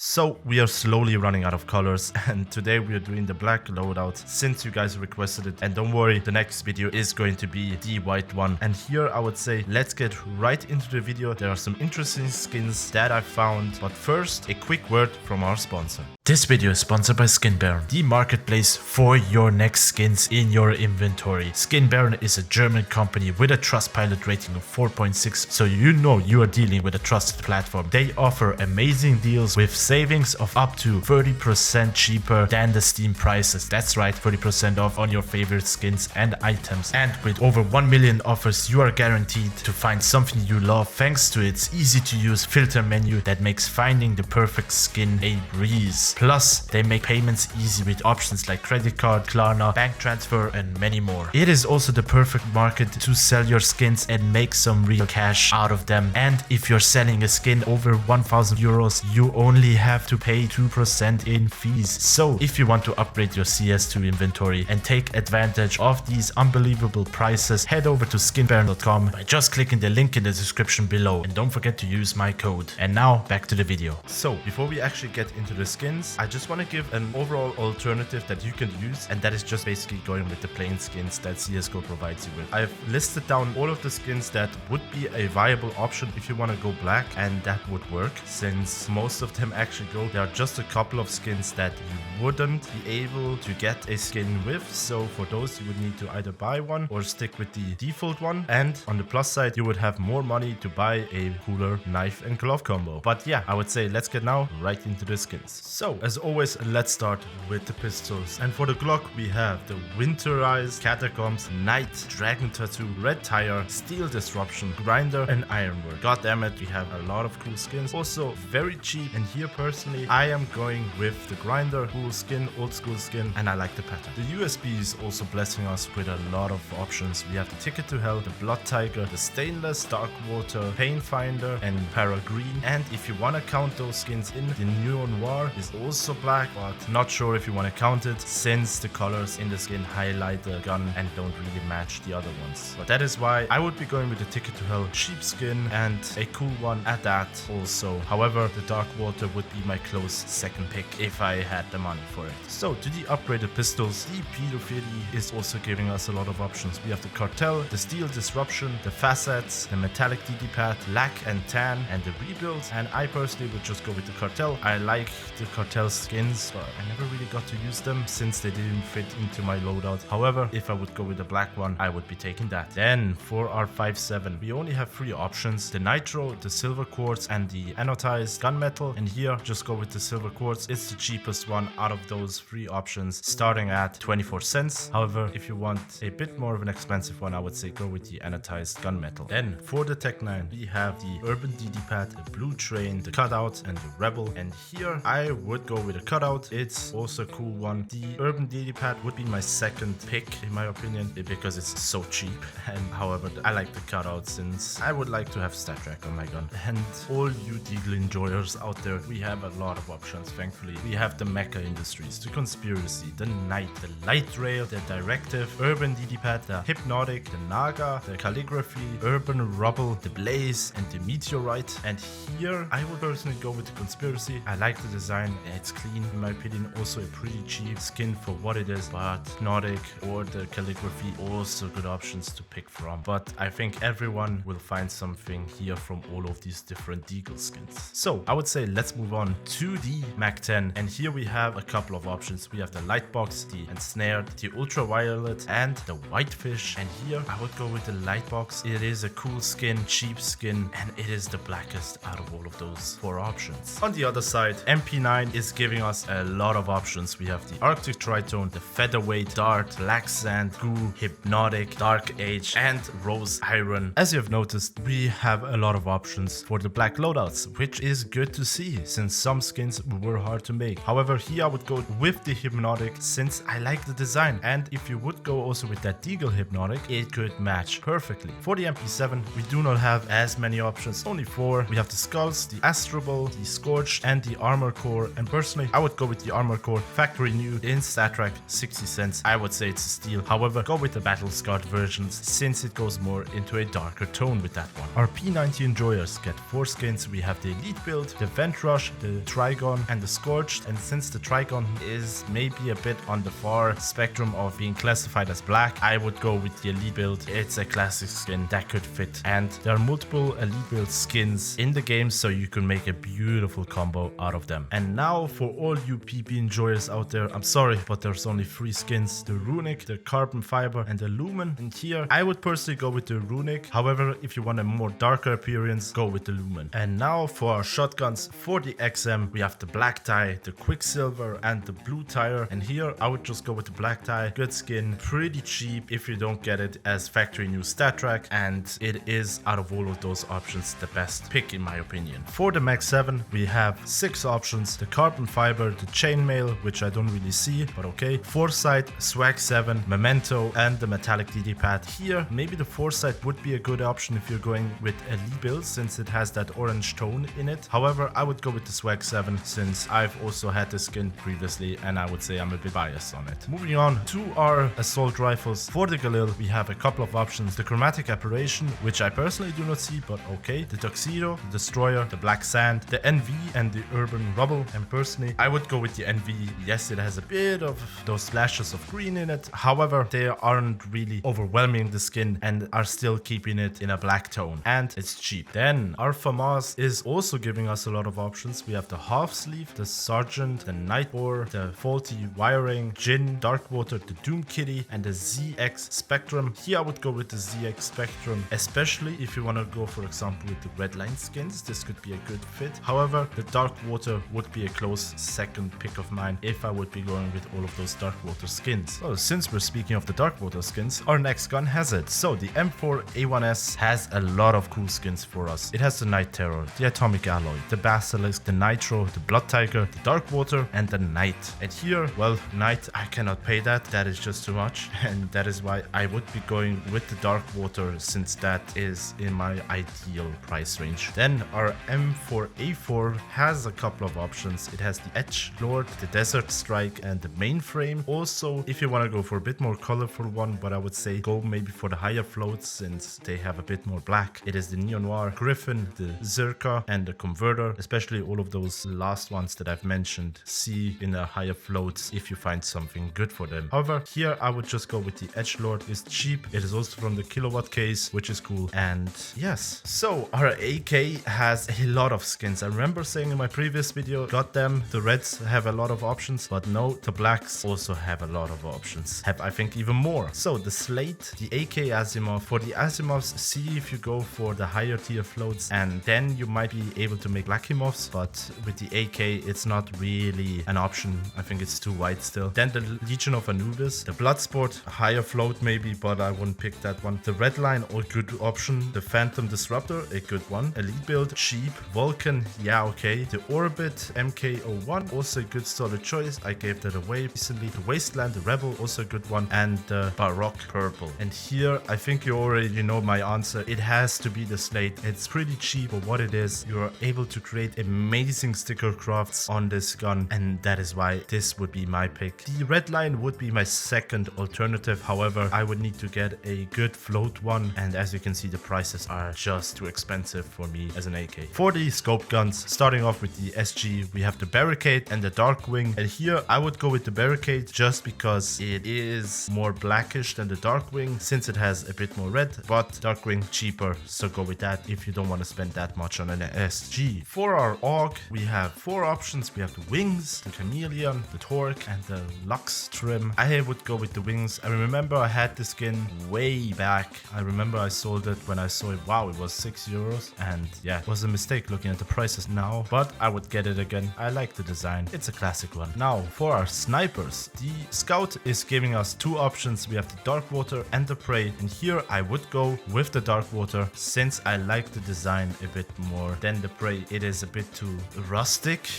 So we are slowly running out of colors, and today we are doing the black loadout since you guys requested it. And don't worry, the next video is going to be the white one. And here I would say let's get right into the video. There are some interesting skins that I found, but first a quick word from our sponsor. This video is sponsored by Skin Baron, the marketplace for your next skins in your inventory. Skin Baron is a German company with a Trustpilot rating of 4.6, so you know you are dealing with a trusted platform. They offer amazing deals with savings of up to 30% cheaper than the Steam prices. That's right, 30% off on your favorite skins and items. And with over 1 million offers, you are guaranteed to find something you love thanks to its easy to use filter menu that makes finding the perfect skin a breeze. Plus, they make payments easy with options like credit card, Klarna, bank transfer, and many more. It is also the perfect market to sell your skins and make some real cash out of them. And if you're selling a skin over 1,000 euros, you only have to pay 2% in fees. So if you want to upgrade your CS2 inventory and take advantage of these unbelievable prices, head over to skinbaron.com by just clicking the link in the description below, and don't forget to use my code. And now back to the video. So before we actually get into the skins, I just want to give an overall alternative that you can use, and that is just basically going with the plain skins that CSGO provides you with. I've listed down all of the skins that would be a viable option if you want to go black, and that would work since most of them actually go. There are just a couple of skins that you wouldn't be able to get a skin with, so for those you would need to either buy one or stick with the default one, and on the plus side you would have more money to buy a cooler knife and glove combo. But yeah, I would say let's get now right into the skins. So as always, let's start with the pistols, and for the Glock we have the Winterized, Catacombs, Night, Dragon Tattoo, Red Tire, Steel Disruption, Grinder, and Ironwork. God damn it, we have a lot of cool skins, also very cheap. And here personally I am going with the Grinder, cool skin, old school skin, and I like the pattern. The USB is also blessing us with a lot of options. We have the Ticket to Hell, the Blood Tiger, the Stainless, Dark Water, Pain Finder, and Para Green. And if you want to count those skins in, the Neo Noir is also black, but not sure if you want to count it since the colors in the skin highlight the gun and don't really match the other ones. But that is why I would be going with the Ticket to Hell cheap skin, and a cool one at that also. However, the Dark Water would be my close second pick if I had the money for it. So to the upgraded pistols, the Pedophilia is also giving us a lot of options. We have the Cartel, the Steel Disruption, the Facets, the Metallic DD Pad, Lack and Tan, and the Rebuild. And I personally would just go with the Cartel. I like the Cartel skins, but I never really got to use them since they didn't fit into my loadout. However, if I would go with the black one, I would be taking that. Then for our 5.7, we only have 3 options: the Nitro, the Silver Quartz, and the Anodized Gunmetal. And here just go with the Silver Quartz. It's the cheapest one out of those 3 options, starting at 24 cents. However, if you want a bit more of an expensive one, I would say go with the Anodized Gunmetal. Then for the Tech 9, we have the Urban DD Pad, the Blue Train, the Cutout, and the Rebel. And here I would go with a Cutout. It's also a cool one. The Urban DD Pad would be my second pick in my opinion because it's so cheap. And however, I like the Cutout since I would like to have stat track on my gun. And all you Deagle enjoyers out there, we have a lot of options. Thankfully, we have the Mecha Industries, the Conspiracy, the Night, the Light Rail, the Directive, Urban DD Pad, the Hypnotic, the Naga, the Calligraphy, Urban Rubble, the Blaze, and the Meteorite. And here I would personally go with the Conspiracy. I like the design, it's clean in my opinion, also a pretty cheap skin for what it is. But Hypnotic or the Calligraphy, also good options to pick from. But I think everyone will find something here from all of these different Deagle skins. So I would say let's move on to the Mac 10, and here we have a couple of options. We have the Lightbox, the Ensnared, the Ultraviolet, and the Whitefish. And here I would go with the Lightbox. It is a cool skin, cheap skin, and it is the blackest out of all of those 4 options. On the other side, MP9 is giving us a lot of options. We have the Arctic Tritone, the Featherweight, Dart, Black Sand, Goo, Hypnotic, Dark Age, and Rose Iron. As you have noticed, we have a lot of options for the black loadouts, which is good to see since some skins were hard to make. However, here I would go with the Hypnotic since I like the design, and if you would go also with that Deagle Hypnotic, it could match perfectly. For the MP7, we do not have as many options, only 4. We have the Skulls, the Astrobal, the Scorched, and the Armor Core. And Personally, I would go with the Armor Core factory new in stat track 60 cents. I would say it's a steal. However, go with the battle scarred versions since it goes more into a darker tone with that one. Our P90 enjoyers get 4 skins. We have the elite build, the vent rush, the trigon, and the scorched. And since the trigon is maybe a bit on the far spectrum of being classified as black, I would go with the elite build. It's a classic skin that could fit, and there are multiple elite build skins in the game, so you can make a beautiful combo out of them. And now for all you PP enjoyers out there, I'm sorry, but there's only 3 skins: the runic, the carbon fiber, and the lumen. And here I would personally go with the runic. However, if you want a more darker appearance, go with the lumen. And now for our shotguns. For the XM, we have the black tie, the quicksilver, and the blue tire. And here I would just go with the black tie. Good skin, pretty cheap if you don't get it as factory new stat track, and it is out of all of those options the best pick in my opinion. For the Max 7, we have 6 options: the carbon fiber, the chainmail, which I don't really see, but okay, foresight, swag 7, memento, and the metallic DD pad. Here maybe the foresight would be a good option if you're going with elite build, since it has that orange tone in it. However, I would go with the swag 7 since I've also had the skin previously, and I would say I'm a bit biased on it. Moving on to our assault rifles. For the Galil, we have a couple of options: the chromatic apparition, which I personally do not see, but okay, the tuxedo, the destroyer, the black sand, the NV, and the urban rubble. And personally, I would go with the NV. Yes, it has a bit of those splashes of green in it. However, they aren't really overwhelming the skin and are still keeping it in a black tone, and it's cheap. Then our FAMAS is also giving us a lot of options. We have the half sleeve, the sergeant, the night boar, the faulty wiring, Jin, Darkwater, the Doom Kitty, and the ZX Spectrum. Here I would go with the ZX Spectrum, especially if you want to go, for example, with the red line skins. This could be a good fit. However, the Darkwater would be a close second pick of mine if I would be going with all of those Darkwater skins. So since we're speaking of the Darkwater skins, our next gun has it. So the M4A1S has a lot of cool skins for us. It has the Night Terror, the Atomic Alloy, the Basilisk, the Nitro, the Blood Tiger, the Darkwater, and the Knight. And here, well, Knight, I cannot pay that. That is just too much. And that is why I would be going with the Darkwater, since that is in my ideal price range. Then our M4A4 has a couple of options. It has the Edge Lord, the Desert Strike, and the Mainframe. Also, if you want to go for a bit more colorful one, but I would say go maybe for the higher floats since they have a bit more black. It is the Neo Noir, Griffin, the Zerka, and the Converter. Especially all of those last ones that I've mentioned, see in the higher floats if you find something good for them. However, here I would just go with the Edgelord. It's cheap. It is also from the Kilowatt case, which is cool. And yes, so our AK has a lot of skins. I remember saying in my previous video, got them, the reds have a lot of options, but no, the blacks also have a lot of options. Have, I think, even more. So the Slate, the AK Asimov. For the Asimovs, see if you go for the higher tier floats, and then you might be able to make Lakimovs, but with the AK, it's not really an option. I think it's too wide still. Then the Legion of Anubis, the Bloodsport, higher float maybe, but I wouldn't pick that one. The Redline, a good option. The Phantom Disruptor, a good one. Elite build, cheap. Vulcan, yeah, okay. The Orbit MK01, also a good solid choice. I gave that away recently. The Wasteland, the Rebel, also a good one. And the Baroque Purple. And here, I think you already know my answer. It has to be the Slate. It's pretty cheap for what it is. You are able to create amazing sticker crafts on this gun, and that is why this would be my pick. The Redline would be my second alternative. However, I would need to get a good float one, and as you can see, the prices are just too expensive for me as an AK. For the scope guns, starting off with the SG, we have the Barricade and the Darkwing, and here I would go with the Barricade just because it is more blackish than the Darkwing, since it has a bit more red, but Darkwing cheaper, so go with that if you don't want to spend that much on an SG. For our AUG, we have 4 options. We have the Wings, the Chameleon, the Torque, and the Lux trim. I would go with the Wings. I remember I had the skin way back. I remember I sold it when I saw it. Wow, it was 6 euros, and yeah, it was a mistake looking at the prices now, but I would get it again. I like the design. It's a classic one. Now, for our snipers, the Scout is giving us 2 options. We have the Darkwater and the Prey, and here I would go with the Darkwater since I like the design a bit more than the Prey. It is a bit too rustic.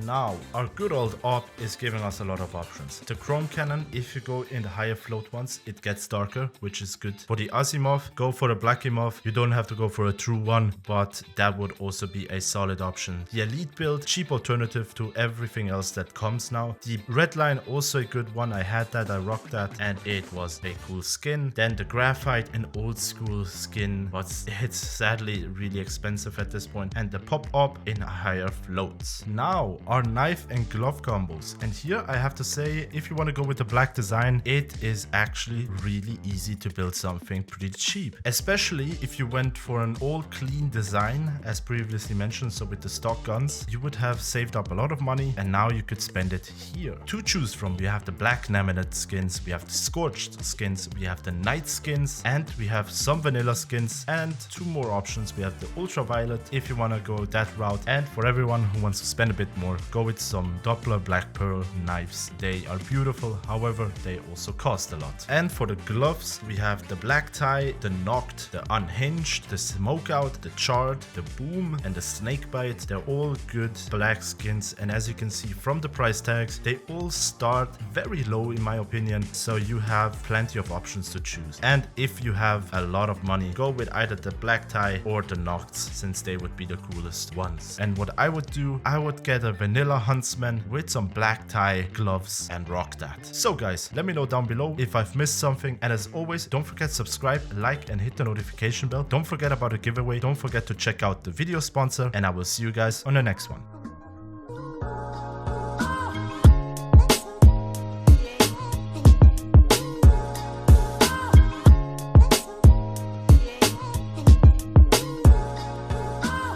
Now, our good old AWP is giving us a lot of options. The Chrome Cannon, if you go in the higher float ones, it gets darker, which is good. For the Asimov, go for the Blackimov. You don't have to go for a true one, but that would also be a solid option. The Elite build, cheap alternative alternative to everything else that comes now. The red line, also a good one. I had that, I rocked that, and it was a cool skin. Then the graphite, an old school skin, but it's sadly really expensive at this point. And the pop-up in higher floats. Now, our knife and glove combos. And here I have to say, if you want to go with the black design, it is actually really easy to build something pretty cheap. Especially if you went for an all clean design, as previously mentioned. So with the stock guns, you would have saved up a lot of money, and now you could spend it here. To choose from, we have the black laminate skins, we have the scorched skins, we have the night skins, and we have some vanilla skins, and two more options. We have the ultraviolet if you want to go that route, and for everyone who wants to spend a bit more, go with some Doppler black pearl knives. They are beautiful, however they also cost a lot. And for the gloves, we have the black tie, the knocked, the unhinged, the smoke out, the charred, the boom, and the snake bite. They're all good black skins, and as you can see from the price tags, they all start very low in my opinion, so you have plenty of options to choose. And if you have a lot of money, go with either the black tie or the knocked, since they would be the coolest ones. And what I would do, I would get a vanilla huntsman with some black tie gloves and rock that. So guys, let me know down below if I've missed something, and as always, don't forget to subscribe, like, and hit the notification bell. Don't forget about the giveaway, don't forget to check out the video sponsor, and I will see you guys on the next one.